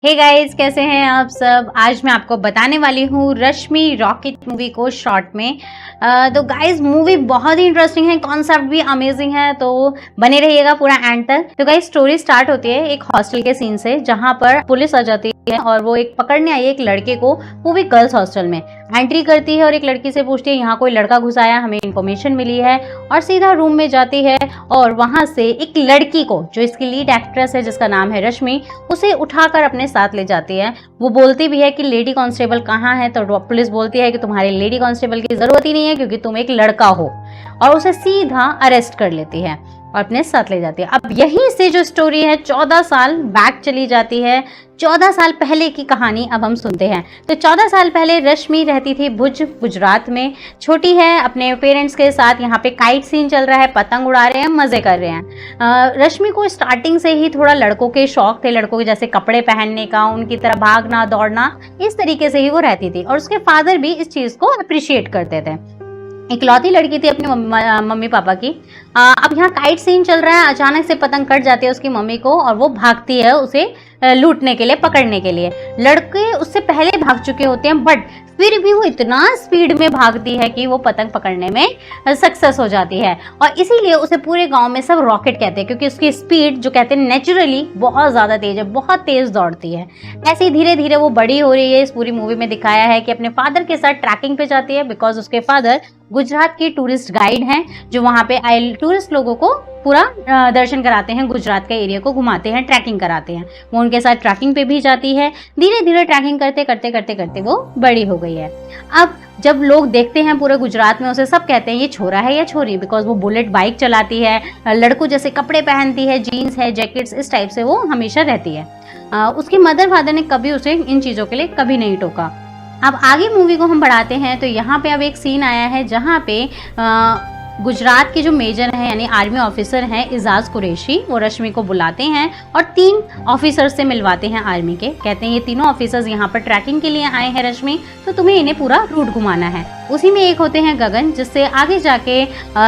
Hey guys, कैसे हैं आप सब। आज मैं आपको बताने वाली हूँ रश्मि रॉकेट मूवी को शॉर्ट में। तो गाइस मूवी बहुत ही इंटरेस्टिंग है, कॉन्सेप्ट भी अमेजिंग है, तो बने रहिएगा पूरा एंड तक। तो गाइस स्टोरी स्टार्ट होती है एक हॉस्टल के सीन से, जहाँ पर पुलिस आ जाती है और वो एक पकड़ने आई है एक लड़के को, वो भी गर्ल्स हॉस्टल में एंट्री करती है और एक लड़की से पूछती है यहाँ कोई लड़का घुसा आया, हमें इन्फॉर्मेशन मिली है, और सीधा रूम में जाती है और वहां से एक लड़की को, जो इसकी लीड एक्ट्रेस है जिसका नाम है रश्मि, उसे उठाकर अपने साथ ले जाती है। वो बोलती भी है कि लेडी कांस्टेबल कहाँ है, तो पुलिस बोलती है कि तुम्हारे लेडी कांस्टेबल की जरूरत ही नहीं है क्योंकि तुम एक लड़का हो, और उसे सीधा अरेस्ट कर लेती है और अपने साथ ले जाती है। अब यहीं से जो स्टोरी है 14 साल बैक चली जाती है। 14 साल पहले की कहानी अब हम सुनते हैं। तो 14 साल पहले रश्मि रहती थी भुज, गुजरात में। छोटी है, अपने पेरेंट्स के साथ। यहाँ पे काइट सीन चल रहा है, पतंग उड़ा रहे हैं, मजे कर रहे हैं। रश्मि को स्टार्टिंग से ही थोड़ा लड़कों के शौक थे, लड़कों के जैसे कपड़े पहनने का, उनकी तरह भागना दौड़ना, इस तरीके से ही वो रहती थी, और उसके फादर भी इस चीज को अप्रिशिएट करते थे। इकलौती लड़की थी अपने मम्मी पापा की। अब यहाँ काइट सीन चल रहा है, अचानक से पतंग कट जाती है उसकी मम्मी को और वो भागती है उसे लूटने के लिए, पकड़ने के लिए। लड़के उससे पहले भाग चुके होते हैं, बट फिर भी वो इतना स्पीड में भागती है कि वो पतंग पकड़ने में सक्सेस हो जाती है, और इसीलिए उसे पूरे गांव में सब रॉकेट कहते हैं, क्योंकि उसकी स्पीड जो कहते हैं नेचुरली बहुत ज़्यादा तेज है, बहुत तेज दौड़ती है। ऐसे ही धीरे धीरे वो बड़ी हो रही है। इस पूरी मूवी में दिखाया है कि अपने फादर के साथ ट्रैकिंग पे जाती है, बिकॉज उसके फादर गुजरात की टूरिस्ट गाइड हैं, जो वहाँ पे आए टूरिस्ट लोगों को पूरा दर्शन कराते हैं, गुजरात के एरिया को घुमाते हैं, ट्रैकिंग कराते हैं। वो उनके साथ ट्रैकिंग पे भी जाती है। धीरे धीरे ट्रैकिंग करते करते करते करते वो बड़ी हो गई है। अब जब लोग देखते हैं पूरे गुजरात में उसे, सब कहते हैं ये छोरा है या छोरी, बिकॉज वो बुलेट बाइक चलाती है, लड़कों जैसे कपड़े पहनती है, जीन्स है, जैकेट्स, इस टाइप से वो हमेशा रहती है। उसके मदर फादर ने कभी उसे इन चीज़ों के लिए कभी नहीं टोका। अब आगे मूवी को हम बढ़ाते हैं, तो यहाँ पे अब एक सीन आया है जहाँ पे गुजरात के जो मेजर हैं, यानी आर्मी ऑफिसर हैं इजाज कुरैशी, वो रश्मि को बुलाते हैं और 3 ऑफिसर्स से मिलवाते हैं आर्मी के। कहते हैं ये तीनों ऑफिसर्स यहाँ पर ट्रैकिंग के लिए आए हैं रश्मि, तो तुम्हें इन्हें पूरा रूट घुमाना है। उसी में एक होते हैं गगन, जिससे आगे जाके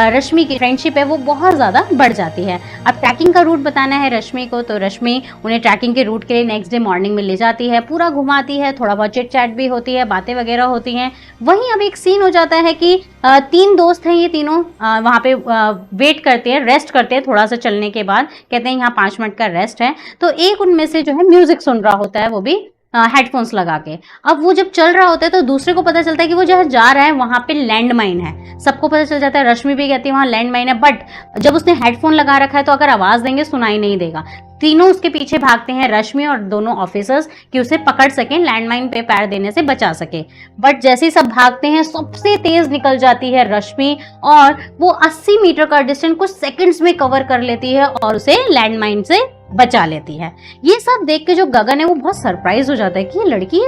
रश्मि की फ्रेंडशिप है वो बहुत ज़्यादा बढ़ जाती है। अब ट्रैकिंग का रूट बताना है रश्मि को, तो रश्मि उन्हें ट्रैकिंग के रूट के लिए नेक्स्ट डे मॉर्निंग में ले जाती है, पूरा घुमाती है, थोड़ा बहुत चिट चैट भी होती है, बातें वगैरह होती हैं। वहीं अब एक सीन हो जाता है कि 3 दोस्त हैं, ये तीनों वहाँ पे वेट करते हैं, रेस्ट करते हैं थोड़ा सा चलने के बाद। कहते हैं यहाँ 5 मिनट का रेस्ट है, तो एक उनमें से जो है म्यूजिक सुन रहा होता है, वो भी हेडफोन्स लगा के। अब वो जब चल रहा होता है तो दूसरे को पता चलता है कि वो जहाँ जा रहा है वहां पे लैंड माइन है। सबको पता चल जाता है, रश्मि भी कहती है वहां लैंड माइन है, बट जब उसने हेडफोन लगा रखा है तो अगर आवाज देंगे सुनाई नहीं देगा। तीनों उसके पीछे भागते हैं, रश्मि और दोनों ऑफिसर्स, कि उसे पकड़ सकें, लैंडमाइन पे पैर देने से बचा सके। बट जैसे ही सब भागते हैं, सबसे तेज निकल जाती है रश्मि, और वो 80 मीटर का डिस्टेंस कुछ सेकंड्स में कवर कर लेती है और उसे लैंडमाइन से बचा लेती है। ये सब देख के जो गगन है वो बहुत सरप्राइज हो जाता है कि ये लड़की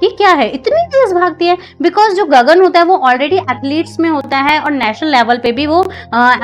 ये क्या है, इतनी तेज भागती है। बिकॉज जो गगन होता है वो ऑलरेडी एथलीट्स में होता है और नेशनल लेवल पे भी वो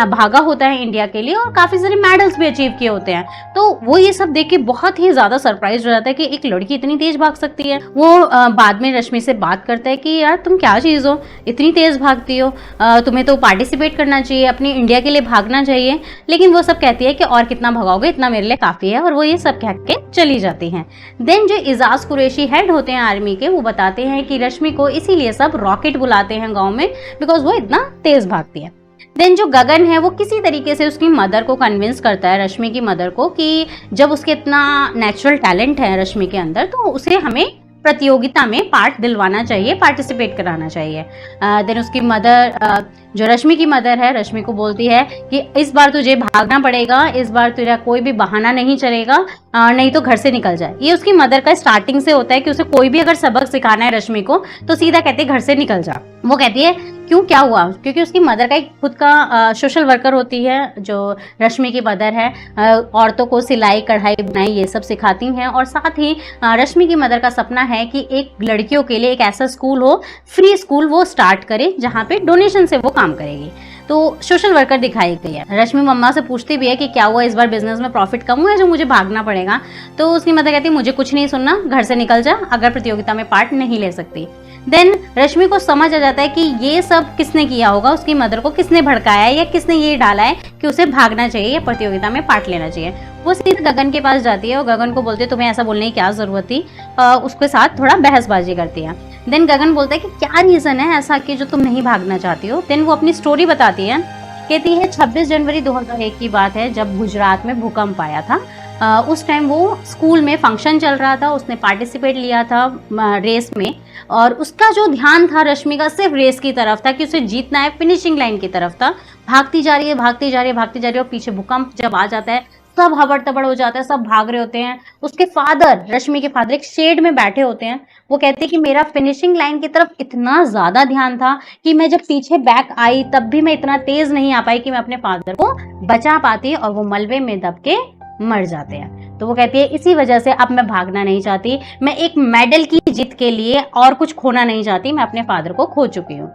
भागा होता है इंडिया के लिए, और काफी सारे मेडल्स भी अचीव किए होते हैं। तो वो ये सब देख के बहुत ही ज्यादा सरप्राइज हो जाता है कि एक लड़की इतनी तेज भाग सकती है। वो बाद में रश्मि से बात करता है कि यार तुम क्या चीज हो, इतनी तेज भागती हो, तुम्हें तो पार्टिसिपेट करना चाहिए, अपनी इंडिया के लिए भागना चाहिए। लेकिन वो सब कहती है कि और कितना भगाओगे, इतना मेरे लिए काफी है, और वो ये सब कह के चली जाती हैं। देन जो इजाज कुरैशी हेड होते हैं आर्मी के, वो बताते हैं कि रश्मि को इसीलिए सब रॉकेट बुलाते हैं गांव में, बिकॉज वो इतना तेज भागती है। देन जो गगन है वो किसी तरीके से उसकी मदर को कन्विंस करता है, रश्मि की मदर को, कि जब उसके इतना नेचुरल टैलेंट है रश्मि के अंदर, तो उसे हमें प्रतियोगिता में पार्ट दिलवाना चाहिए, पार्टिसिपेट कराना चाहिए। देन उसकी मदर, जो रश्मि की मदर है, रश्मि को बोलती है कि इस बार तुझे भागना पड़ेगा, इस बार तेरा कोई भी बहाना नहीं चलेगा, नहीं तो घर से निकल जाए। ये उसकी मदर का स्टार्टिंग से होता है कि उसे कोई भी अगर सबक सिखाना है रश्मि को, तो सीधा कहते हैं घर से निकल जा। वो कहती है क्यों, क्या हुआ, क्योंकि उसकी मदर का एक खुद का सोशल वर्कर होती है, जो रश्मि की मदर है, औरतों को सिलाई कढ़ाई बुनाई ये सब सिखाती हैं। और साथ ही रश्मि की मदर का सपना है कि एक लड़कियों के लिए एक ऐसा स्कूल हो, फ्री स्कूल वो स्टार्ट करे, जहाँ पे डोनेशन से वो काम करेगी। तो सोशल वर्कर दिखाई गई है। रश्मि मम्मा से पूछती भी है कि क्या हुआ, इस बार बिजनेस में प्रॉफिट कम हुआ है जो मुझे भागना पड़ेगा। तो उसकी मदर कहती है मुझे कुछ नहीं सुनना, घर से निकल जा, अगर प्रतियोगिता में पार्ट नहीं ले सकती। देन रश्मि को समझ आ जाता है कि ये सब किसने किया होगा, उसकी मदर को किसने भड़काया है या किसने ये डाला है कि उसे भागना चाहिए या प्रतियोगिता में पार्ट लेना चाहिए। वो सीधे गगन के पास जाती है और गगन को बोलती है तुम्हें ऐसा बोलने की क्या जरूरत थी, उसके साथ थोड़ा बहसबाजी करती है। देन गगन बोलता है कि क्या रीजन है ऐसा कि जो तुम नहीं भागना चाहती हो। देन वो अपनी स्टोरी बताती है, कहती है 26 जनवरी 2001 की बात है जब गुजरात में भूकंप आया था। उस टाइम वो स्कूल में फंक्शन चल रहा था, उसने पार्टिसिपेट लिया था रेस में और उसका जो ध्यान था रश्मि का सिर्फ रेस की तरफ था कि उसे जीतना है, फिनिशिंग लाइन की तरफ था। भागती जा रही है भागती जा रही है भागती जा रही है और पीछे भूकंप जब आ जाता है सब हबड़ तबड़ हो जाता है, सब भाग रहे होते हैं। उसके फादर, रश्मि के फादर एक शेड में बैठे होते हैं। वो कहते हैं कि मेरा फिनिशिंग लाइन की तरफ इतना ज्यादा ध्यान था कि मैं जब पीछे बैक आई तब भी मैं इतना तेज नहीं आ पाई कि मैं अपने फादर को बचा पाती और वो मलबे में दब के मर जाते हैं। तो वो कहती है इसी वजह से अब मैं भागना नहीं चाहती, मैं एक मेडल की जीत के लिए और कुछ खोना नहीं चाहती, मैं अपने फादर को खो चुकी हूँ।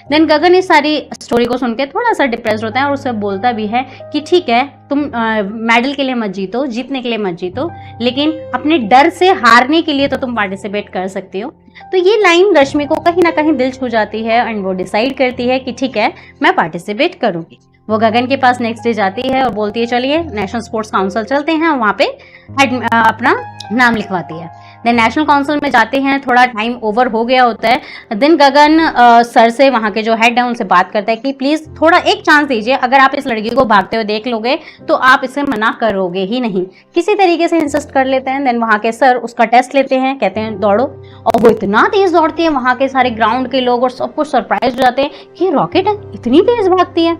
देन गगन इस सारी स्टोरी को सुन के थोड़ा सा डिप्रेस्ड होता है और उससे बोलता भी है कि ठीक है तुम मेडल के लिए मत जीतो, जीतने के लिए मत जीतो, लेकिन अपने डर से हारने के लिए तो तुम पार्टिसिपेट कर सकती हो। तो ये लाइन रश्मि को कहीं ना कहीं दिल छू जाती है एंड वो डिसाइड करती है कि ठीक है मैं पार्टिसिपेट करूंगी। वो गगन के पास नेक्स्ट डे जाती है और बोलती है चलिए नेशनल स्पोर्ट्स काउंसिल चलते हैं, वहाँ पे अपना नाम लिखवाती है। देन नेशनल काउंसिल में जाते हैं, थोड़ा टाइम ओवर हो गया होता है। देन गगन सर से, वहाँ के जो हेड है उनसे बात करता है कि प्लीज थोड़ा एक चांस दीजिए, अगर आप इस लड़की को भागते हुए देख लोगे तो आप इसे मना करोगे ही नहीं, किसी तरीके से इंसिस्ट कर लेते हैं। देन वहाँ के सर उसका टेस्ट लेते हैं, कहते हैं दौड़ो, और वो इतना तेज दौड़ती है वहाँ के सारे ग्राउंड के लोग और सब कुछ सरप्राइज हो जाते हैं कि रॉकेट है इतनी तेज भागती है।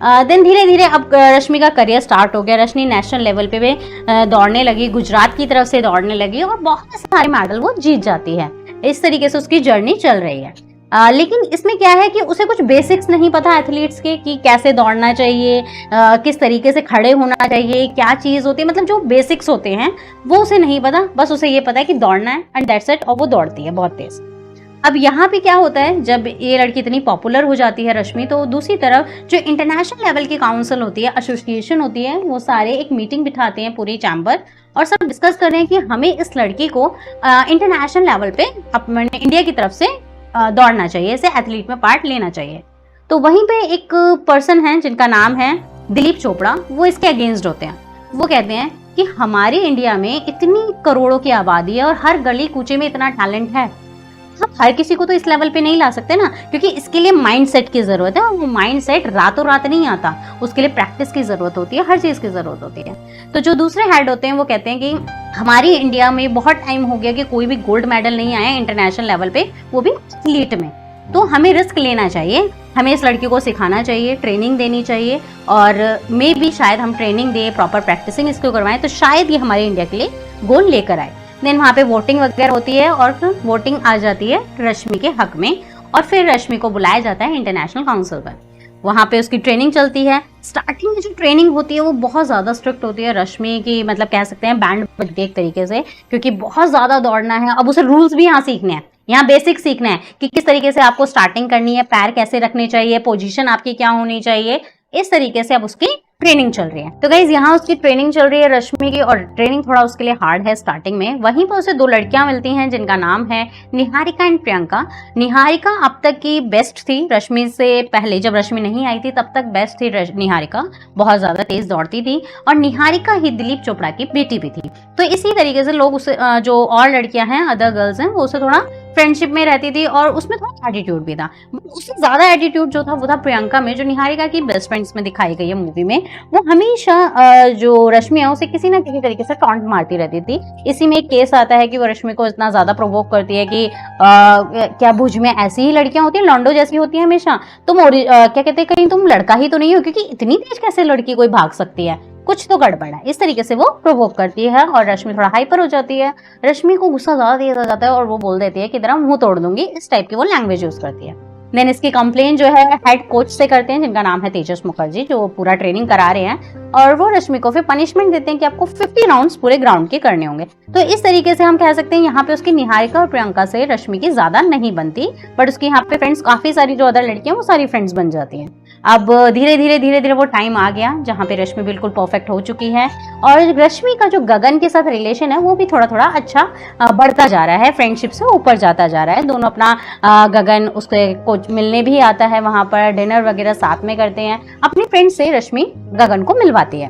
देन धीरे धीरे अब रश्मि का करियर स्टार्ट हो गया। रश्मि नेशनल लेवल पे भी दौड़ने लगी, गुजरात की तरफ से दौड़ने लगी और बहुत सारे मेडल वो जीत जाती है। इस तरीके से उसकी जर्नी चल रही है। लेकिन इसमें क्या है कि उसे कुछ बेसिक्स नहीं पता एथलीट्स के, कि कैसे दौड़ना चाहिए, किस तरीके से खड़े होना चाहिए, क्या चीज़ होती है, मतलब जो बेसिक्स होते हैं वो उसे नहीं पता। बस उसे ये पता है कि दौड़ना है एंड दैट्स इट, और वो दौड़ती है बहुत तेज। अब यहाँ पे क्या होता है, जब ये लड़की इतनी पॉपुलर हो जाती है रश्मि, तो दूसरी तरफ जो इंटरनेशनल लेवल की काउंसिल होती है, एसोसिएशन होती है, वो सारे एक मीटिंग बिठाते हैं पूरी चैम्बर और सब डिस्कस कर रहे हैं कि हमें इस लड़की को इंटरनेशनल लेवल पे अपने इंडिया की तरफ से दौड़ना चाहिए, इसे एथलीट में पार्ट लेना चाहिए। तो वहीं पे एक पर्सन है जिनका नाम है दिलीप चोपड़ा, वो इसके अगेंस्ट होते हैं। वो कहते हैं कि हमारे इंडिया में इतनी करोड़ों की आबादी है और हर गली कूचे में इतना टैलेंट है, हम हर किसी को तो इस लेवल पे नहीं ला सकते ना, क्योंकि इसके लिए माइंडसेट की जरूरत है और वो माइंडसेट रातों रात नहीं आता, उसके लिए प्रैक्टिस की जरूरत होती है, हर चीज की जरूरत होती है। तो जो दूसरे हेड होते हैं वो कहते हैं कि हमारी इंडिया में बहुत टाइम हो गया कि कोई भी गोल्ड मेडल नहीं आया इंटरनेशनल लेवल पे, वो भी एथलीट में, तो हमें रिस्क लेना चाहिए, हमें इस लड़की को सिखाना चाहिए, ट्रेनिंग देनी चाहिए और मे बी शायद हम ट्रेनिंग दे, प्रॉपर प्रैक्टिसिंग इसको करवाएं तो शायद ये हमारे इंडिया के लिए गोल्ड लेकर आए। देन वहाँ पे वोटिंग वगैरह होती है और फिर वोटिंग आ जाती है रश्मि के हक में और फिर रश्मि को बुलाया जाता है इंटरनेशनल काउंसिल पर। वहाँ पे उसकी ट्रेनिंग चलती है। स्टार्टिंग में जो ट्रेनिंग होती है वो बहुत ज़्यादा स्ट्रिक्ट होती है रश्मि की, मतलब कह सकते हैं बैंड बज गई एक तरीके से, क्योंकि बहुत ज़्यादा दौड़ना है। अब उसे रूल्स भी यहाँ सीखने हैं, यहाँ बेसिक सीखना है कि किस तरीके से आपको स्टार्टिंग करनी है, पैर कैसे रखने चाहिए, पोजीशन आपकी क्या होनी चाहिए, इस तरीके से अब उसकी ट्रेनिंग चल रही है। तो गाइज यहाँ उसकी ट्रेनिंग चल रही है रश्मि की, और ट्रेनिंग थोड़ा उसके लिए हार्ड है स्टार्टिंग में। वहीं पर उसे दो लड़कियां मिलती हैं जिनका नाम है निहारिका एंड प्रियंका। निहारिका अब तक की बेस्ट थी, रश्मि से पहले जब रश्मि नहीं आई थी तब तक बेस्ट थी निहारिका, बहुत ज्यादा तेज दौड़ती थी और निहारिका ही दिलीप चोपड़ा की बेटी भी थी। तो इसी तरीके से लोग उसे, जो और लड़कियां हैं, अदर गर्ल्स हैं, वो उसे थोड़ा फ्रेंडशिप में रहती थी और उसमें थोड़ा एटीट्यूड भी था। उससे ज्यादा एटीट्यूड जो था वो था प्रियंका में, जो निहारिका की बेस्ट फ्रेंड्स में दिखाई गई है मूवी में। वो हमेशा जो रश्मि है उसे किसी ना किसी तरीके से टॉन्ट मारती रहती थी। इसी में एक केस आता है कि वो रश्मि को इतना ज्यादा प्रोवोक करती है कि क्या भुज में ऐसी ही लड़कियां होती हैं, लॉन्डो जैसी होती है हमेशा, तुम क्या कहते हैं कहीं तुम लड़का ही तो नहीं हो, क्योंकि इतनी तेज कैसे लड़की कोई भाग सकती है, कुछ तो गड़बड़ है। इस तरीके से वो प्रोवोक करती है और रश्मि थोड़ा हाइपर हो जाती है। रश्मि को गुस्सा ज्यादा तेज आ जाता है और वो बोल देती है कि तेरा मुंह तोड़ दूंगी, इस टाइप की वो लैंग्वेज यूज करती है। देन इसकी कंप्लेन जो है हेड कोच से करते हैं जिनका नाम है तेजस मुखर्जी, जो पूरा ट्रेनिंग करा रहे हैं, और वो रश्मि को फिर पनिशमेंट देते हैं कि आपको 50 राउंड्स पूरे ग्राउंड के करने होंगे। तो इस तरीके से हम कह सकते हैं यहाँ पे उसकी निहारिका और प्रियंका से रश्मि की ज्यादा नहीं बनती, बट उसकी यहाँ पे फ्रेंड्स काफी सारी जो अदर लड़कियां वो सारी फ्रेंड्स बन जाती हैं। अब धीरे धीरे वो टाइम आ गया जहाँ पे रश्मि बिल्कुल परफेक्ट हो चुकी है और रश्मि का जो गगन के साथ रिलेशन है वो भी थोड़ा थोड़ा अच्छा बढ़ता जा रहा है, फ्रेंडशिप से ऊपर जाता जा रहा है। दोनों अपना गगन उसके कोच मिलने भी आता है, वहां पर डिनर वगैरह साथ में करते हैं, अपनी फ्रेंड से रश्मि गगन को मिलवाती है।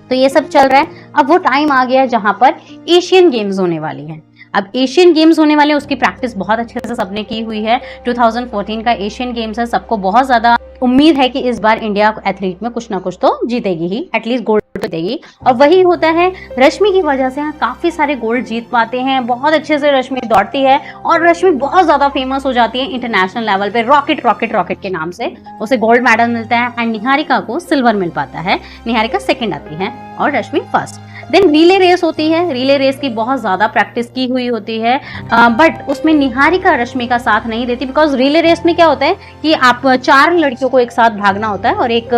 तो ये सब चल रहा है। अब वो टाइम आ गया जहां पर एशियन गेम्स होने वाली है। अब एशियन गेम्स होने वाले, उसकी प्रैक्टिस बहुत अच्छे से सबने की हुई है। 2014 का एशियन गेम्स है, सबको बहुत ज्यादा उम्मीद है कि इस बार इंडिया एथलीट में कुछ ना कुछ तो जीतेगी ही, एटलीस्ट गोल्ड तो जीतेगी। और वही होता है, रश्मि की वजह से काफी सारे गोल्ड जीत पाते हैं। बहुत अच्छे से रश्मि दौड़ती है और रश्मि बहुत ज्यादा फेमस हो जाती है इंटरनेशनल लेवल पे। रॉकेट रॉकेट रॉकेट के नाम से उसे गोल्ड मेडल मिलता है एंड निहारिका को सिल्वर मिल पाता है। निहारिका सेकंड आती है और रश्मि फर्स्ट। देन रिले रेस होती है। रिले रेस की बहुत ज्यादा प्रैक्टिस की हुई होती है, बट उसमें निहारिका रश्मि का साथ नहीं देती, बिकॉज रिले रेस में क्या होता है कि आप 4 लड़कियों को एक साथ भागना होता है और एक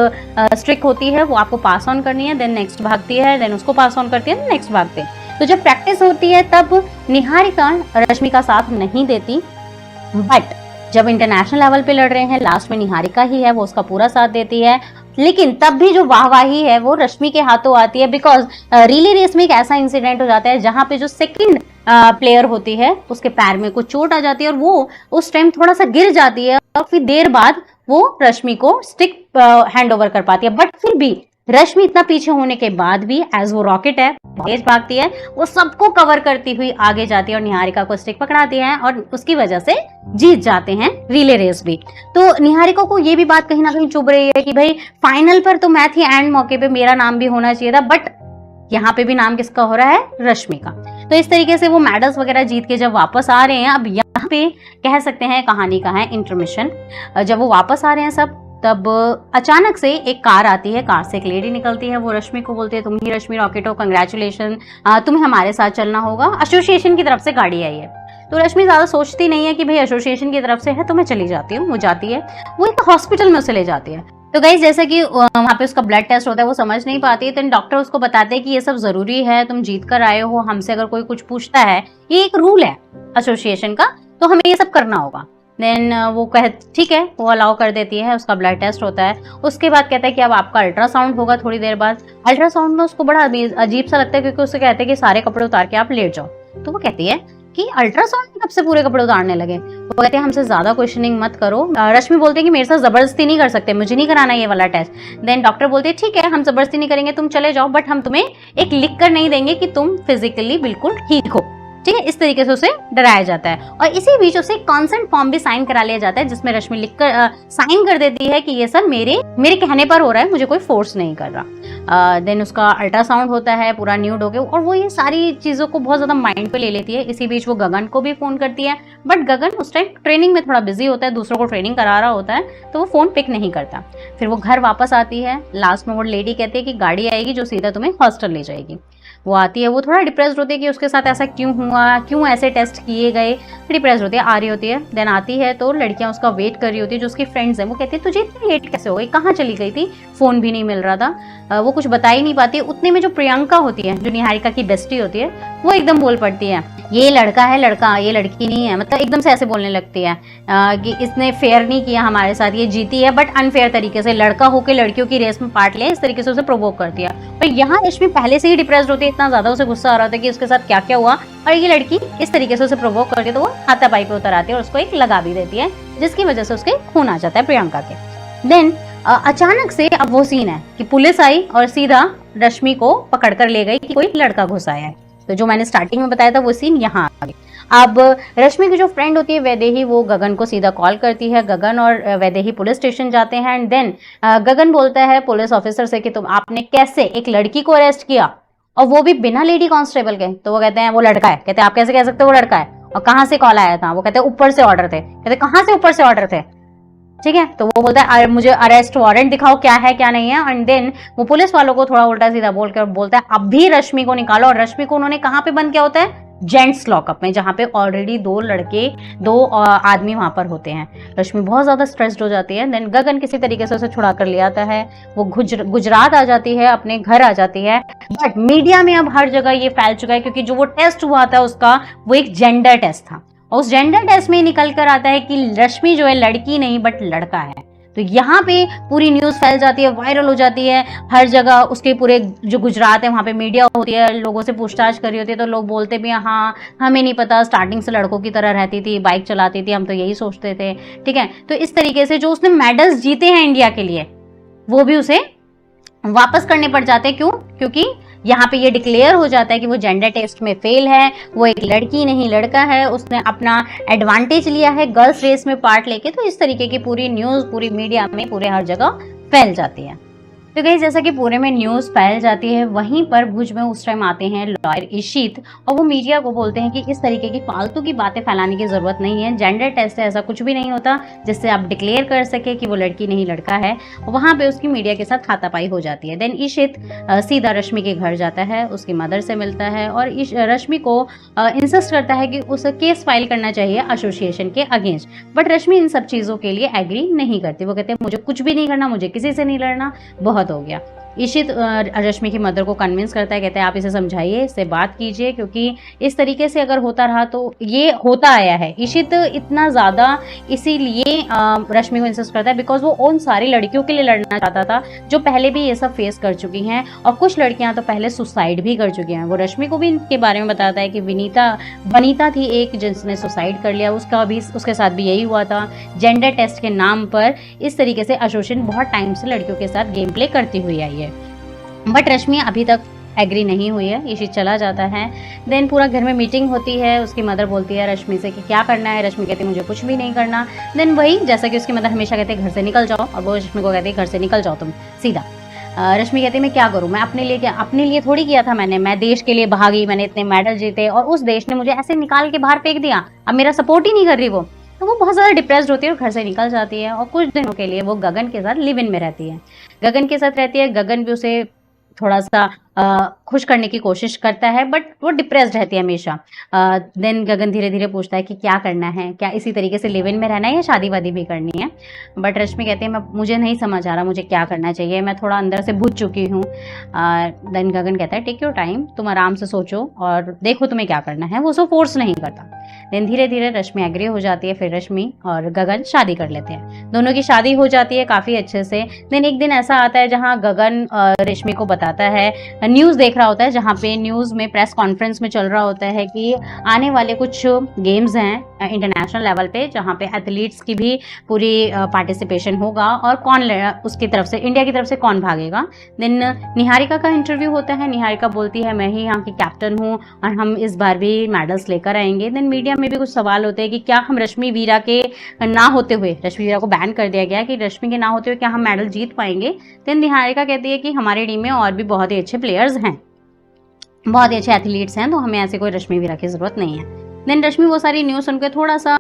स्ट्रिक होती है, वो आपको पास ऑन करनी है, देन नेक्स्ट भागती है, देन उसको पास ऑन करती है, नेक्स्ट भागते हैं। तो जब प्रैक्टिस होती है तब निहारिका रश्मि का साथ नहीं देती, बट जब इंटरनेशनल लेवल पे लड़ रहे हैं लास्ट में निहारिका ही है, वो उसका पूरा साथ देती है। लेकिन तब भी जो वाहवाही है वो रश्मि के हाथों आती है, बिकॉज रिले रेस में एक ऐसा इंसिडेंट हो जाता है जहां पे जो सेकंड प्लेयर होती है उसके पैर में कुछ चोट आ जाती है और वो उस टाइम थोड़ा सा गिर जाती है और फिर देर बाद वो रश्मि को स्टिक हैंड ओवर कर पाती है। बट फिर भी रश्मि इतना पीछे होने के बाद भी एज वो रॉकेट है, तेज भागती है, वो सबको कवर करती हुई आगे जाती है और निहारिका को स्टिक पकड़ाती है और उसकी वजह से जीत जाते हैं रिले रेस भी। तो निहारिका को ये भी बात कहीं ना कहीं चुभ रही है कि भाई फाइनल पर तो मैं थी, एंड मौके पे मेरा नाम भी होना चाहिए था, बट यहाँ पे भी नाम किसका हो रहा है? रश्मि का। तो इस तरीके से वो मेडल्स वगैरह जीत के जब वापस आ रहे हैं, अब यहाँ पे कह सकते हैं कहानी का है इंटरमिशन। जब वो वापस आ रहे हैं सब, तब अचानक से एक कार आती है, कार से एक लेडी निकलती है, वो रश्मि को बोलती है तुम ही रश्मि रॉकेट हो, कंग्रेचुलेशन, तुम्हें हमारे साथ चलना होगा, एसोसिएशन की तरफ से गाड़ी आई है। तो रश्मि ज्यादा सोचती नहीं है कि भाई एसोसिएशन की तरफ से है तो मैं चली जाती हूँ, वो जाती है, वो एक हॉस्पिटल में उसे ले जाती है। तो गाइस जैसे कि वहाँ पे उसका ब्लड टेस्ट होता है, वो समझ नहीं पाती, तो डॉक्टर उसको बताते हैं कि ये सब जरूरी है, तुम जीत कर आए हो, हमसे अगर कोई कुछ पूछता है, ये एक रूल है एसोसिएशन का, तो हमें ये सब करना होगा। देन वो कह ठीक है, वो अलाउ कर देती है, उसका ब्लड टेस्ट होता है। उसके बाद कहता है कि अब आपका अल्ट्रासाउंड होगा थोड़ी देर बाद। अल्ट्रासाउंड में उसको बड़ा अजीब सा लगता है, क्योंकि उसे कहते हैं कि सारे कपड़े उतार के आप लेट जाओ। तो वो कहती है कि अल्ट्रासाउंड में कब से पूरे कपड़े उतारने लगे? वो कहते हैं हमसे ज्यादा क्वेश्चनिंग मत करो। रश्मि बोलते हैं कि मेरे साथ जबरदस्ती नहीं कर सकते, मुझे नहीं कराना ये वाला टेस्ट। देन डॉक्टर बोलते हैं ठीक है, हम जबरदस्ती नहीं करेंगे, तुम चले जाओ, बट हम तुम्हें एक लिख कर नहीं देंगे कि तुम फिजिकली बिल्कुल ठीक हो। ठीक है, इस तरीके से उसे डराया जाता है। और इसी बीच उसे कॉन्सेंट फॉर्म भी साइन करा लिया जाता है, जिसमें रश्मि लिखकर साइन कर देती है कि ये सब मेरे कहने पर हो रहा है, मुझे कोई फोर्स नहीं कर रहा। देन उसका अल्ट्रासाउंड होता है पूरा न्यूड होके, और वो ये सारी चीजों को बहुत ज्यादा माइंड पे ले लेती है। इसी बीच वो गगन को भी फोन करती है, बट गगन उस टाइम ट्रेनिंग में थोड़ा बिजी होता है, दूसरों को ट्रेनिंग करा रहा होता है, तो वो फोन पिक नहीं करता। फिर वो घर वापस आती है। लास्ट में वो लेडी कहती है कि गाड़ी आएगी जो सीधा तुम्हें हॉस्टल ले जाएगी। वो आती है, वो थोड़ा डिप्रेस्ड होती है कि उसके साथ ऐसा क्यों हुआ, क्यों ऐसे टेस्ट किए गए, डिप्रेस्ड होती है, आ रही होती है। देन आती है तो लड़कियां उसका वेट कर रही होती है, जो उसकी फ्रेंड्स हैं। वो कहती है तुझे इतनी लेट कैसे हो गई, कहाँ चली गई थी, फोन भी नहीं मिल रहा था। वो कुछ बता ही नहीं पाती। उतने में जो प्रियंका होती है, जो निहारिका की बेस्टी होती है, वो एकदम बोल पड़ती है ये लड़का है, लड़का, ये लड़की नहीं है। मतलब एकदम से ऐसे बोलने लगती है कि इसने फेयर नहीं किया हमारे साथ, ये जीती है बट अनफेयर तरीके से, लड़का होकर लड़कियों की रेस में पार्ट लिया, इस तरीके से उसे प्रोवोक करती है। पर यहाँ रश्मि पहले से ही डिप्रेस्ड होती है, इतना ज्यादा उसे गुस्सा आ रहा था कि उसके साथ क्या क्या हुआ, और ये लड़की इस तरीके से उसे प्रोवोक करती है, तो वो हाथापाई पे उतर आती है और उसको एक लगा भी देती है, जिसकी वजह से उसके खून आ जाता है प्रियंका के। देन अचानक से अब वो सीन है कि पुलिस आई और सीधा रश्मि को पकड़ कर ले गई कि कोई लड़का घुस आया है। तो जो मैंने स्टार्टिंग में बताया था वो सीन यहाँ आ गया। अब रश्मि की जो फ्रेंड होती है वैदेही, वो गगन को सीधा कॉल करती है। गगन और वैदेही पुलिस स्टेशन जाते हैं एंड देन गगन बोलता है पुलिस ऑफिसर से कि तुम आपने कैसे एक लड़की को अरेस्ट किया, और वो भी बिना लेडी कांस्टेबल के। तो वो कहते हैं वो लड़का है। कहते हैं आप कैसे कह सकते हो वो लड़का है, और कहाँ से कॉल आया था? वो कहते हैं ऊपर से ऑर्डर थे। कहते कहाँ से ऊपर से ऑर्डर थे? ठीक है, तो वो बोलता है मुझे अरेस्ट वारंट दिखाओ, क्या है क्या नहीं है। एंड देन वो पुलिस वालों को थोड़ा उल्टा सीधा बोल के बोलता है अब भी रश्मि को निकालो। और रश्मि को उन्होंने कहाँ पे बंद किया होता है? जेंट्स लॉकअप में, जहाँ पे ऑलरेडी 2 आदमी वहां पर होते हैं। रश्मि बहुत ज्यादा स्ट्रेस्ड हो जाती है। देन गगन किसी तरीके से उसे छुड़ा कर ले आता है। वो गुजरात आ जाती है, अपने घर आ जाती है। बट मीडिया में अब हर जगह ये फैल चुका है, क्योंकि जो वो टेस्ट हुआ था उसका, वो एक जेंडर टेस्ट था, और उस जेंडर टेस्ट में निकल कर आता है कि रश्मि जो है लड़की नहीं बट लड़का है। तो यहाँ पे पूरी न्यूज़ फैल जाती है, वायरल हो जाती है हर जगह। उसके पूरे जो गुजरात है वहाँ पे मीडिया होती है, लोगों से पूछताछ करी होती है, तो लोग बोलते भी हैं हाँ हमें नहीं पता, स्टार्टिंग से लड़कों की तरह रहती थी, बाइक चलाती थी, हम तो यही सोचते थे। ठीक है, तो इस तरीके से जो उसने मेडल्स जीते हैं इंडिया के लिए वो भी उसे वापस करने पड़ जाते हैं। क्यों? क्योंकि यहाँ पे ये डिक्लेयर हो जाता है कि वो जेंडर टेस्ट में फेल है, वो एक लड़की नहीं लड़का है, उसने अपना एडवांटेज लिया है गर्ल्स रेस में पार्ट लेके। तो इस तरीके की पूरी न्यूज़ पूरी मीडिया में पूरे हर जगह फैल जाती है। तो गाइस जैसा कि पूरे में न्यूज़ फैल जाती है, वहीं पर भुज में उस टाइम आते हैं लॉयर इशित और वो मीडिया को बोलते हैं कि इस तरीके की फालतू की बातें फैलाने की ज़रूरत नहीं है, जेंडर टेस्ट है, ऐसा कुछ भी नहीं होता जिससे आप डिक्लेयर कर सके कि वो लड़की नहीं लड़का है। वहाँ पे उसकी मीडिया के साथ हाथापाई हो जाती है। देन इशित सीधा रश्मि के घर जाता है, उसकी मदर से मिलता है और रश्मि को इंसिस्ट करता है कि उसे केस फाइल करना चाहिए एसोसिएशन के अगेंस्ट। बट रश्मि इन सब चीज़ों के लिए एग्री नहीं करती। वो कहते हैं मुझे कुछ भी नहीं करना, मुझे किसी से नहीं लड़ना, बहुत हो गया। इशित रश्मि की मदर को कन्विंस करता है, कहते हैं आप इसे समझाइए, इससे बात कीजिए, क्योंकि इस तरीके से अगर होता रहा तो ये होता आया है। इशित इतना ज़्यादा इसीलिए रश्मि को इंसिस्ट करता है बिकॉज वो उन सारी लड़कियों के लिए लड़ना चाहता था जो पहले भी ये सब फेस कर चुकी हैं, और कुछ लड़कियां तो पहले सुसाइड भी कर चुकी हैं। वो रश्मि को भी इनके बारे में बताता है कि वनीता थी एक जिसने सुसाइड कर लिया, उसके साथ भी यही हुआ था। जेंडर टेस्ट के नाम पर इस तरीके से एसोसिएशन बहुत टाइम से लड़कियों के साथ गेम प्ले करती हुई आई है। बट रश्मि अभी तक एग्री नहीं हुई है। इशित चला जाता है। देन पूरा घर में मीटिंग होती है, उसकी मदर बोलती है रश्मि से कि क्या करना है। रश्मि कहती है मुझे कुछ भी नहीं करना। देन वही जैसा कि उसकी मदर हमेशा कहते हैं घर से निकल जाओ, और वो रश्मि को कहती है घर से निकल जाओ तुम सीधा। रश्मि कहती है मैं क्या करूँ, मैं अपने लिए थोड़ी किया था, मैं देश के लिए भागी, मैंने इतने मेडल जीते और उस देश ने मुझे ऐसे निकाल के बाहर फेंक दिया, अब मेरा सपोर्ट ही नहीं कर रही वो। तो वो बहुत ज़्यादा डिप्रेस्ड होती है और घर से निकल जाती है, और कुछ दिनों के लिए वो गगन के साथ लिव इन में रहती है। गगन के साथ रहती है, गगन भी उसे थोड़ा सा खुश करने की कोशिश करता है, बट वो डिप्रेस्ड रहती है हमेशा। देन गगन धीरे धीरे पूछता है कि क्या करना है, क्या इसी तरीके से लिव इन में रहना है या शादी वादी भी करनी है। बट रश्मि कहती है मुझे नहीं समझ आ रहा मुझे क्या करना चाहिए, मैं थोड़ा अंदर से बुझ चुकी हूँ। देन गगन कहता है टेक योर टाइम, तुम आराम से सोचो और देखो तुम्हें क्या करना है, वो उसको फोर्स नहीं करता। देन धीरे धीरे रश्मि एग्री हो जाती है, फिर रश्मि और गगन शादी कर लेते हैं। दोनों की शादी हो जाती है काफ़ी अच्छे से। देन एक दिन ऐसा आता है जहाँ गगन रश्मि को बताता है, न्यूज़ देख रहा होता है, जहाँ पे न्यूज़ में प्रेस कॉन्फ्रेंस में चल रहा होता है कि आने वाले कुछ गेम्स हैं इंटरनेशनल लेवल पे, जहाँ पे एथलीट्स की भी पूरी पार्टिसिपेशन होगा और कौन उसकी तरफ से, इंडिया की तरफ से कौन भागेगा। देन निहारिका का इंटरव्यू होता है। निहारिका बोलती है मैं ही यहाँ की कैप्टन हूँ और हम इस बार भी मेडल्स लेकर आएंगे। देन मीडिया में भी कुछ सवाल होते हैं कि क्या हम रश्मि वीरा के ना होते हुए, रश्मि वीरा को बैन कर दिया गया कि रश्मि के ना होते हुए क्या हम मेडल जीत पाएंगे। देन निहारिका कहती है कि हमारी टीम में और भी बहुत ही अच्छे प्लेयर्स हैं, बहुत ही अच्छे एथलीट्स हैं, तो हमें ऐसे कोई रश्मि वीरा की ज़रूरत नहीं है। देन रश्मि वो सारी न्यूज़ सुनकर थोड़ा सा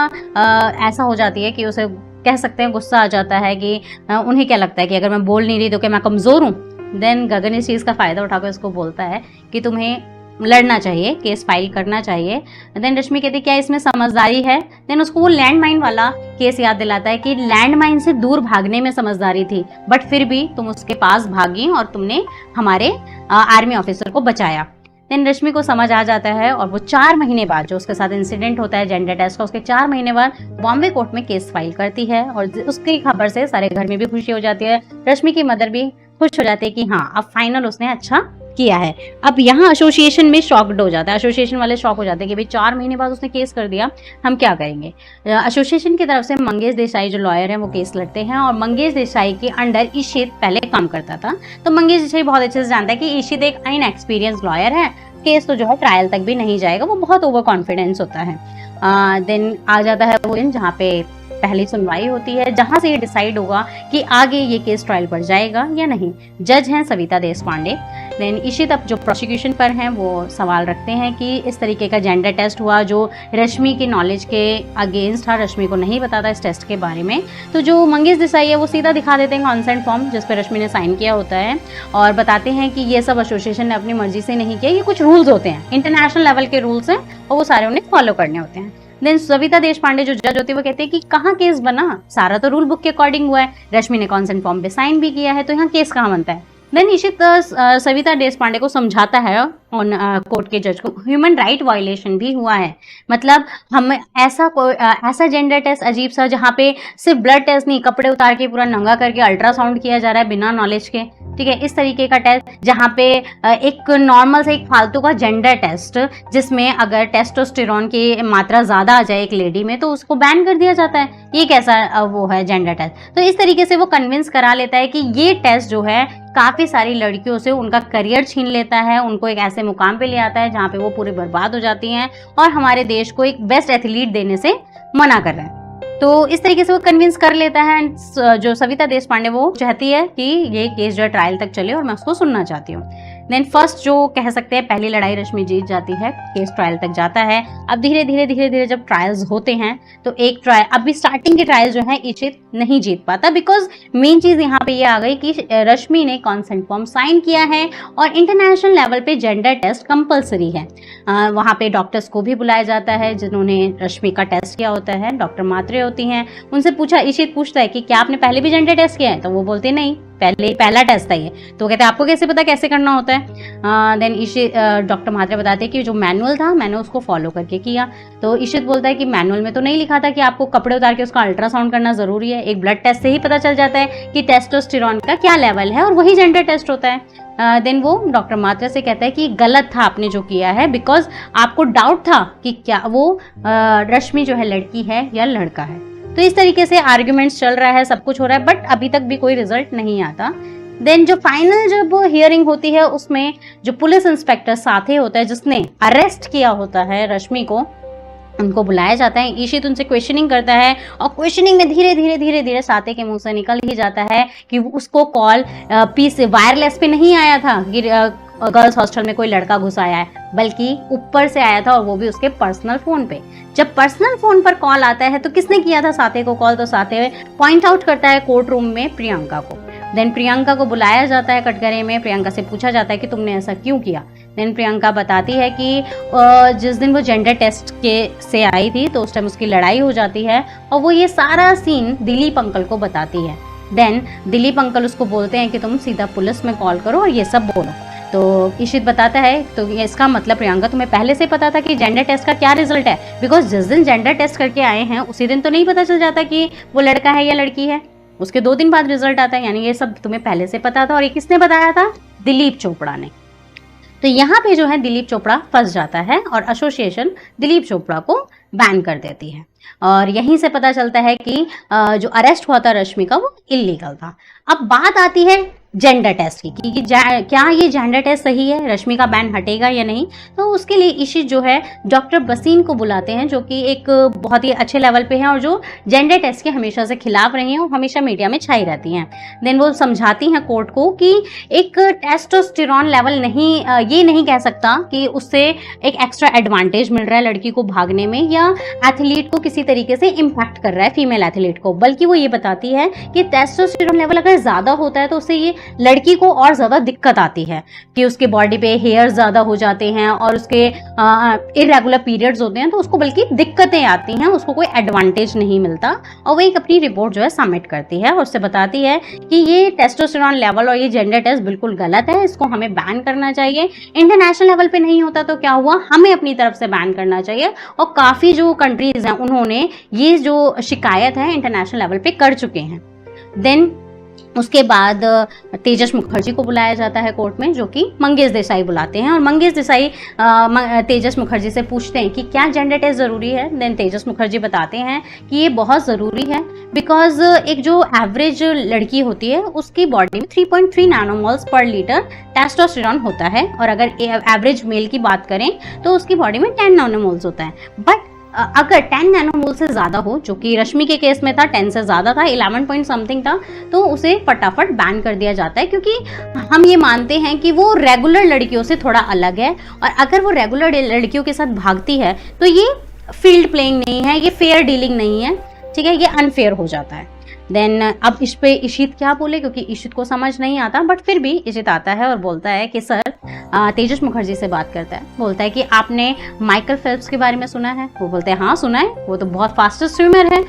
ऐसा हो जाती है कि उसे कह सकते हैं गुस्सा आ जाता है कि उन्हें क्या लगता है कि अगर मैं बोल नहीं रही तो क्या मैं कमज़ोर हूँ। देन गगन इस चीज़ का फ़ायदा उठाकर उसको बोलता है कि तुम्हें लड़ना चाहिए, केस फाइल करना चाहिए। देन रश्मि कहती है क्या इसमें समझदारी है। देन उसको वो लैंडमाइन वाला केस याद दिलाता है कि लैंडमाइन से दूर भागने में समझदारी थी, बट फिर भी तुम उसके पास भागी और तुमने हमारे आर्मी ऑफिसर को बचाया। देन रश्मि को समझ आ जाता है और वो 4 महीने बाद जो उसके साथ इंसिडेंट होता है जेंडर टेस्ट का, उसके 4 महीने बाद बॉम्बे कोर्ट में केस फाइल करती है और उसकी खबर से सारे घर में भी खुशी हो जाती है। रश्मि की मदर भी खुश हो जाती है कि हाँ अब फाइनल उसने अच्छा किया है। अब यहाँ एसोसिएशन में शॉक्ड हो जाता है, एसोसिएशन वाले शॉक हो जाते हैं कि भाई 4 महीने बाद उसने केस कर दिया, हम क्या करेंगे। एसोसिएशन की तरफ से मंगेश देसाई जो लॉयर हैं वो केस लड़ते हैं और मंगेश देसाई के अंडर इशित पहले काम करता था। तो मंगेश देसाई बहुत अच्छे से जानता है कि इशित एक इनएक्सपीरियंस लॉयर है, केस तो जो है ट्रायल तक भी नहीं जाएगा, वो बहुत ओवर कॉन्फिडेंस होता है। देन आ जाता है वो दिन जहाँ पे पहली सुनवाई होती है, जहां से ये डिसाइड होगा कि आगे ये केस ट्रायल पर जाएगा या नहीं। जज हैं सविता देशपांडे। देन इशित अब जो प्रोसिक्यूशन पर हैं वो सवाल रखते हैं कि इस तरीके का जेंडर टेस्ट हुआ जो रश्मि के नॉलेज के अगेंस्ट था, रश्मि को नहीं पता था इस टेस्ट के बारे में। तो जो मंगेश देसाई है वो सीधा दिखा देते हैं कॉन्सेंट फॉर्म जिस पर रश्मि ने साइन किया होता है और बताते हैं कि ये सब एसोसिएशन ने अपनी मर्जी से नहीं किया, ये कुछ रूल्स होते हैं, इंटरनेशनल लेवल के रूल्स हैं और वो सारे उन्हें फॉलो करने होते हैं। देन सविता देशपांडे जो जज होती है वो कहते हैं कि कहाँ केस बना, सारा तो रूल बुक के अकॉर्डिंग हुआ है, रश्मि ने कॉन्सेंट फॉर्म पे साइन भी किया है, तो यहाँ केस कहाँ बनता है। देन इशित सविता देशपांडे को समझाता है ऑन कोर्ट के जज को ह्यूमन राइट वायलेशन भी हुआ है। मतलब हम ऐसा जेंडर टेस्ट अजीब सा जहाँ पे सिर्फ ब्लड टेस्ट नहीं, कपड़े उतार के पूरा नंगा करके अल्ट्रासाउंड किया जा रहा है बिना नॉलेज के, ठीक है, इस तरीके का टेस्ट, जहाँ पे एक नॉर्मल से एक फालतू का जेंडर टेस्ट जिसमें अगर टेस्टोस्टेरोन की मात्रा ज्यादा आ जाए एक लेडी में तो उसको बैन कर दिया जाता है। ये कैसा वो है जेंडर टेस्ट। तो इस तरीके से वो कन्विंस करा लेता है कि ये टेस्ट जो है काफी सारी लड़कियों से उनका करियर छीन लेता है, उनको एक ऐसे मुकाम पे ले आता है जहाँ पे वो पूरी बर्बाद हो जाती हैं और हमारे देश को एक बेस्ट एथलीट देने से मना कर रहा है। तो इस तरीके से वो कन्विंस कर लेता है। जो सविता देशपांडे वो चाहती है कि ये केस जो ट्रायल तक चले और मैं उसको सुनना चाहती हूँ। देन फर्स्ट जो कह सकते हैं पहली लड़ाई रश्मि जीत जाती है, केस ट्रायल तक जाता है। अब धीरे धीरे जब ट्रायल्स होते हैं तो एक ट्रायल, अभी स्टार्टिंग के ट्रायल जो है इशित नहीं जीत पाता, बिकॉज मेन चीज यहाँ पे ये आ गई कि रश्मि ने कॉन्सेंट फॉर्म साइन किया है और इंटरनेशनल लेवल पे जेंडर टेस्ट कंपलसरी है। वहाँ पे डॉक्टर्स को भी बुलाया जाता है जिन्होंने रश्मि का टेस्ट किया होता है, डॉक्टर मात्रे होती हैं। उनसे पूछा, इशित पूछता है कि क्या आपने पहले भी जेंडर टेस्ट किया है? तो वो बोलते नहीं, पहला टेस्ट था ये। तो कहते हैं आपको कैसे पता कैसे करना होता है? देन इशित डॉक्टर मात्रे बताते हैं कि जो मैनुअल था मैंने उसको फॉलो करके किया। तो इशित बोलता है कि मैनुअल में तो नहीं लिखा था कि आपको कपड़े उतार के उसका अल्ट्रासाउंड करना जरूरी है, एक ब्लड टेस्ट से ही पता चल जाता है कि टेस्टोस्टेरोन का क्या लेवल है और वही जेंडर टेस्ट होता है। देन वो डॉक्टर मात्रा से कहता है कि गलत था आपने जो किया है, बिकॉज आपको डाउट था कि क्या वो रश्मि जो है लड़की है या लड़का है। तो इस तरीके से आर्ग्यूमेंट्स चल रहा है, सब कुछ हो रहा है, बट अभी तक भी कोई रिजल्ट नहीं आता। देन जो फाइनल जब हियरिंग होती है उसमें जो पुलिस इंस्पेक्टर साथे होता है जिसने अरेस्ट किया होता है रश्मि को, उनको बुलाया जाता है। इशित उनसे क्वेश्चनिंग करता है और क्वेश्चनिंग में धीरे धीरे साथे के मुंह से निकल ही जाता है कि उसको कॉल पीस वायरलेस पे नहीं आया था कि गर्ल्स हॉस्टल में कोई लड़का घुस आया है, बल्कि ऊपर से आया था और वो भी उसके पर्सनल फोन पे। जब पर्सनल फोन पर कॉल आता है तो किसने किया था साथे को कॉल? तो साथे पॉइंट आउट करता है कोर्ट रूम में प्रियंका को। देन प्रियंका को बुलाया जाता है कटघरे में, प्रियंका से पूछा जाता है कि तुमने ऐसा क्यों किया। देन प्रियंका बताती है कि जिस दिन वो जेंडर टेस्ट के से आई थी तो उस टाइम उसकी लड़ाई हो जाती है और वो ये सारा सीन दिलीप अंकल को बताती है। देन दिलीप अंकल उसको बोलते हैं कि तुम सीधा पुलिस में कॉल करो और ये सब बोलो। तो इशित बताता है तो इसका मतलब प्रियंका तुम्हें पहले से पता था कि जेंडर टेस्ट का क्या रिजल्ट है? बिकॉज जिस दिन जेंडर टेस्ट करके आए हैं उसी दिन तो नहीं पता चल जाता कि वो लड़का है या लड़की है, उसके 2 दिन बाद रिजल्ट आता है। यानी ये सब तुम्हें पहले से पता था। और ये किसने बताया था? दिलीप चोपड़ा ने। तो यहाँ पे जो है दिलीप चोपड़ा फंस जाता है और एसोसिएशन दिलीप चोपड़ा को बैन कर देती है। और यहीं से पता चलता है कि जो अरेस्ट हुआ था रश्मि का वो इलीगल था। अब बात आती है जेंडर टेस्ट की कि क्या ये जेंडर टेस्ट सही है, रश्मि का बैन हटेगा या नहीं। तो उसके लिए इशित जो है डॉक्टर बसीन को बुलाते हैं जो कि एक बहुत ही अच्छे लेवल पे हैं और जो जेंडर टेस्ट के हमेशा से खिलाफ रही हैं और हमेशा मीडिया में छाई रहती हैं। देन वो समझाती हैं कोर्ट को कि एक टेस्टोस्टेरोन लेवल नहीं, ये नहीं कह सकता कि उससे एक एक्स्ट्रा एडवांटेज मिल रहा है लड़की को भागने में या एथलीट को किसी तरीके से इम्पैक्ट कर रहा है फीमेल एथलीट को, बल्कि वो ये बताती है कि टेस्टोस्टेरोन लेवल अगर ज्यादा होता है तो उससे ये लड़की को और ज्यादा दिक्कत आती है कि उसके बॉडी पे हेयर ज्यादा हो जाते हैं और उसके इरेगुलर पीरियड्स होते हैं, तो उसको बल्कि दिक्कतें आती हैं, उसको कोई एडवांटेज नहीं मिलता। और वो एक अपनी रिपोर्ट जो है सबमिट करती है और उससे बताती है कि ये टेस्टोस्टेरोन लेवल और ये जेंडर टेस्ट बिल्कुल गलत है, इसको हमें बैन करना चाहिए। इंटरनेशनल लेवल पे नहीं होता तो क्या हुआ, हमें अपनी तरफ से बैन करना चाहिए। और काफी जो कंट्रीज हैं उन्होंने ये जो शिकायत है इंटरनेशनल लेवल पे कर चुके हैं। देन उसके बाद तेजस मुखर्जी को बुलाया जाता है कोर्ट में, जो कि मंगेश देसाई बुलाते हैं और मंगेश देसाई तेजस मुखर्जी से पूछते हैं कि क्या जेंडर टेस्ट ज़रूरी है। देन तेजस मुखर्जी बताते हैं कि ये बहुत ज़रूरी है बिकॉज एक जो एवरेज लड़की होती है उसकी बॉडी में 3.3 नैनोमोल्स पर लीटर टेस्टोस्टेरोन होता है और अगर एवरेज मेल की बात करें तो उसकी बॉडी में 10 नैनोमोल्स होता है। बट अगर 10 नैनोमोल से ज़्यादा हो, जो कि रश्मि के केस में था 10 से ज़्यादा था, 11 पॉइंट समथिंग था, तो उसे फटाफट बैन कर दिया जाता है क्योंकि हम ये मानते हैं कि वो रेगुलर लड़कियों से थोड़ा अलग है और अगर वो रेगुलर लड़कियों के साथ भागती है तो ये फील्ड प्लेइंग नहीं है, ये फेयर डीलिंग नहीं है, ठीक है, ये अनफेयर हो जाता है। देन अब इस पे इशित क्या बोले, क्योंकि इशित को समझ नहीं आता, बट फिर भी इशित आता है और बोलता है कि सर, तेजस मुखर्जी से बात करता है, बोलता है कि आपने माइकल फेल्प्स के बारे में सुना है? वो बोलते हैं हाँ सुना है, वो तो बहुत फास्टेस्ट स्विमर है,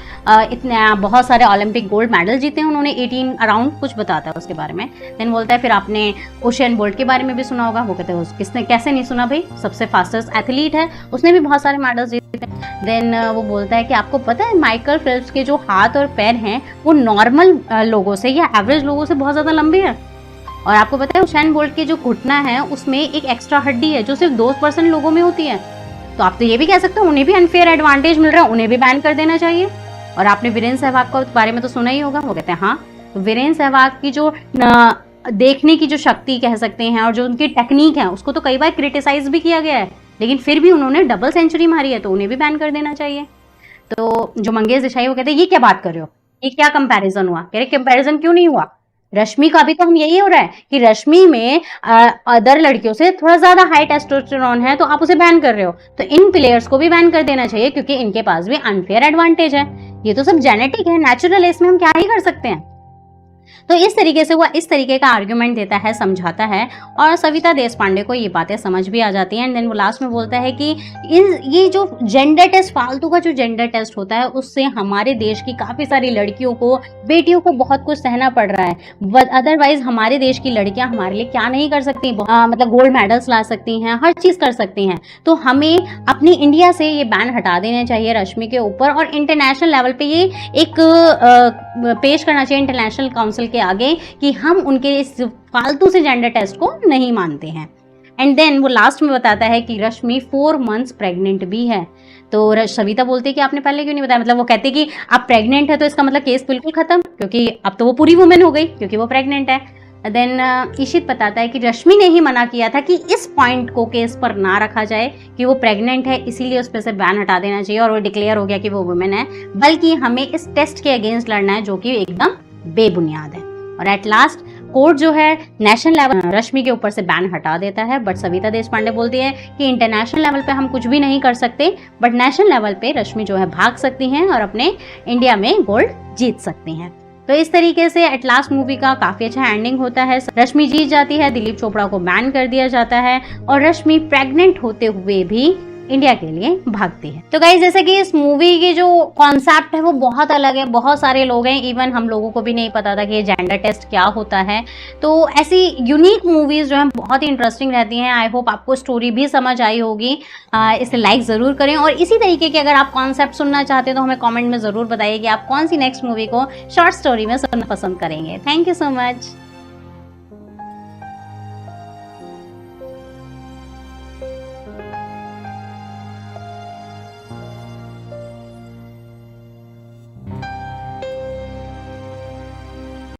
इतने बहुत सारे ओलंपिक गोल्ड मेडल जीते हैं उन्होंने, 18 अराउंड कुछ बताता है उसके बारे में। देन बोलता है फिर आपने उसेन बोल्ट के बारे में भी सुना होगा? वो कहते हैं किसने कैसे नहीं सुना भाई, सबसे फास्टेस्ट एथलीट है, उसने भी बहुत सारे मेडल्स जीते हैं। देन वो बोलता है कि आपको पता है माइकल फेल्प्स के जो हाथ और पैर हैं वो नॉर्मल लोगों से या एवरेज लोगों से बहुत ज़्यादा लंबे हैं। और आपको पता है उसेन बोल्ट के जो घुटना है उसमें एक एक्स्ट्रा हड्डी है जो सिर्फ 2% लोगों में होती है। तो आप तो ये भी कह सकते हो उन्हें भी अनफेयर एडवांटेज मिल रहा है, उन्हें भी बैन कर देना चाहिए। और आपने वीरेंद्र सहवाग के बारे में तो सुना ही होगा। वो कहते हैं हाँ, तो वीरेंद्र सहवाग की जो देखने की जो शक्ति कह सकते हैं और जो उनकी टेक्निक है उसको तो कई बार क्रिटिसाइज भी किया गया है, लेकिन फिर भी उन्होंने डबल सेंचुरी मारी है, तो उन्हें भी बैन कर देना चाहिए। तो जो मंगेश देसाई वो कहते हैं ये क्या बात कर रहे हो, ये क्या कंपैरिजन हुआ? कह रहे कंपैरिजन क्यों नहीं हुआ, रश्मि का भी तो हम यही हो रहा है कि रश्मि में अदर लड़कियों से थोड़ा ज्यादा हाई टेस्टोस्टेरोन है, तो आप उसे बैन कर रहे हो, तो इन प्लेयर्स को भी बैन कर देना चाहिए क्योंकि इनके पास भी अनफेयर एडवांटेज है। ये तो सब जेनेटिक है, नेचुरल है, इसमें हम क्या ही कर सकते हैं। तो इस तरीके से वो इस तरीके का आर्ग्यूमेंट देता है, समझाता है, और सविता देशपांडे को ये बातें समझ भी आ जाती हैं। एंड देन वो लास्ट में बोलता है कि ये जो जेंडर टेस्ट, फालतू का जो जेंडर टेस्ट होता है, उससे हमारे देश की काफ़ी सारी लड़कियों को, बेटियों को बहुत कुछ सहना पड़ रहा है। अदरवाइज हमारे देश की लड़कियां हमारे लिए क्या नहीं कर सकती, मतलब गोल्ड मेडल्स ला सकती हैं, हर चीज़ कर सकती हैं। तो हमें अपनी इंडिया से ये बैन हटा देना चाहिए रश्मि के ऊपर, और इंटरनेशनल लेवल पे ये एक पेश करना चाहिए इंटरनेशनल काउंसिल के आगे कि हम उनके इस फालतू से जेंडर टेस्ट को नहीं मानते हैं। एंड देन वो लास्ट में बताता है कि रश्मि 4 मंथ्स प्रेग्नेंट भी है। तो सविता बोलती है कि आपने पहले क्यों नहीं बताया, मतलब वो कहते कि आप प्रेग्नेंट है तो इसका मतलब केस बिल्कुल खत्म, क्योंकि अब तो वो पूरी वुमेन हो गई क्योंकि वो प्रेग्नेंट है। देन इशित बताता है कि रश्मि ने ही मना किया था कि इस पॉइंट को केस पर ना रखा जाए कि वो प्रेग्नेंट है, इसीलिए उस पर से बैन हटा देना चाहिए और वो डिक्लेयर हो गया कि वो वुमेन है, बल्कि हमें इस टेस्ट के अगेंस्ट लड़ना है जो कि एकदम बेबुनियाद है। और एट लास्ट कोर्ट जो है नेशनल लेवल रश्मि के ऊपर से बैन हटा देता है, बट सविता देशपांडे बोलती है कि इंटरनेशनल लेवल पे हम कुछ भी नहीं कर सकते, बट नेशनल लेवल पे रश्मि जो है भाग सकती हैं और अपने इंडिया में गोल्ड जीत सकती हैं। तो इस तरीके से एट लास्ट मूवी का काफी अच्छा एंडिंग होता है। रश्मि जीत जाती है, दिलीप चोपड़ा को बैन कर दिया जाता है और रश्मि प्रेग्नेंट होते हुए भी इंडिया के लिए भागती है। तो गाइस जैसे कि इस मूवी की जो कॉन्सेप्ट है वो बहुत अलग है, बहुत सारे लोग हैं, इवन हम लोगों को भी नहीं पता था कि ये जेंडर टेस्ट क्या होता है। तो ऐसी यूनिक मूवीज जो हैं बहुत ही इंटरेस्टिंग रहती हैं। आई होप आपको स्टोरी भी समझ आई होगी। इसे लाइक जरूर करें, और इसी तरीके के अगर आप कॉन्सेप्ट सुनना चाहते हैं तो हमें कॉमेंट में जरूर बताइए कि आप कौन सी नेक्स्ट मूवी को शॉर्ट स्टोरी में सुनना पसंद करेंगे। Thank you so much.